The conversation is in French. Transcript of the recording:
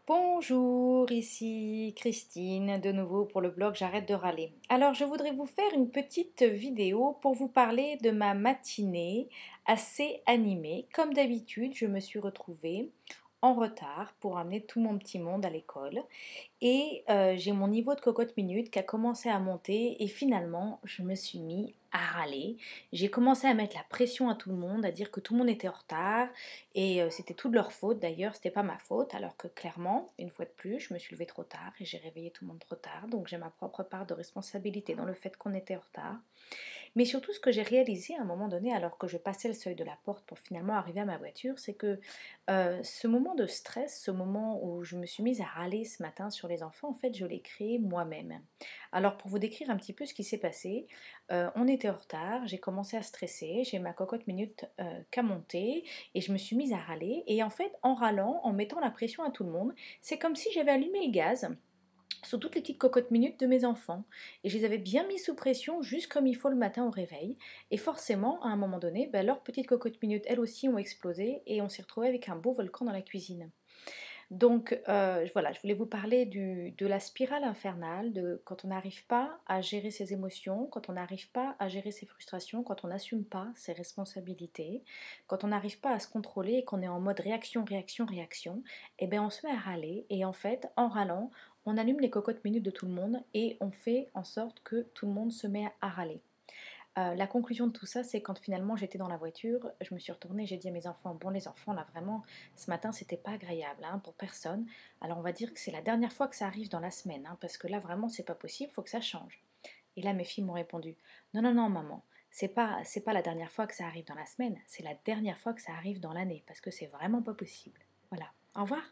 Bonjour, ici Christine, de nouveau pour le blog J'arrête de râler. Alors, je voudrais vous faire une petite vidéo pour vous parler de ma matinée assez animée. Comme d'habitude, je me suis retrouvée en retard pour amener tout mon petit monde à l'école. Et j'ai mon niveau de cocotte minute qui a commencé à monter et finalement je me suis mis à râler. J'ai commencé à mettre la pression à tout le monde, à dire que tout le monde était en retard et c'était toute leur faute d'ailleurs, c'était pas ma faute, alors que clairement, une fois de plus, je me suis levée trop tard et j'ai réveillé tout le monde trop tard, donc j'ai ma propre part de responsabilité dans le fait qu'on était en retard. Mais surtout, ce que j'ai réalisé à un moment donné, alors que je passais le seuil de la porte pour finalement arriver à ma voiture, c'est que ce moment de stress, ce moment où je me suis mise à râler ce matin sur les enfants, en fait, je l'ai créé moi-même. Alors, pour vous décrire un petit peu ce qui s'est passé, on était en retard, j'ai commencé à stresser, j'ai ma cocotte minute qu'à monter, et je me suis mise à râler. Et en fait, en râlant, en mettant la pression à tout le monde, c'est comme si j'avais allumé le gaz sur toutes les petites cocottes minutes de mes enfants. Et je les avais bien mis sous pression, juste comme il faut le matin au réveil. Et forcément, à un moment donné, ben, leurs petites cocottes minutes, elles aussi, ont explosé et on s'est retrouvé avec un beau volcan dans la cuisine. Donc voilà, je voulais vous parler de la spirale infernale, de quand on n'arrive pas à gérer ses émotions, quand on n'arrive pas à gérer ses frustrations, quand on n'assume pas ses responsabilités, quand on n'arrive pas à se contrôler et qu'on est en mode réaction, réaction, réaction, et bien on se met à râler et en fait, en râlant, on allume les cocottes minutes de tout le monde et on fait en sorte que tout le monde se met à râler. La conclusion de tout ça, c'est quand finalement j'étais dans la voiture, je me suis retournée, j'ai dit à mes enfants: «Bon les enfants, là vraiment, ce matin c'était pas agréable, hein, pour personne. Alors on va dire que c'est la dernière fois que ça arrive dans la semaine, hein, parce que là vraiment c'est pas possible, faut que ça change». Et là mes filles m'ont répondu: «Non, non, non maman, c'est pas la dernière fois que ça arrive dans la semaine, c'est la dernière fois que ça arrive dans l'année, parce que c'est vraiment pas possible». Voilà. Au revoir.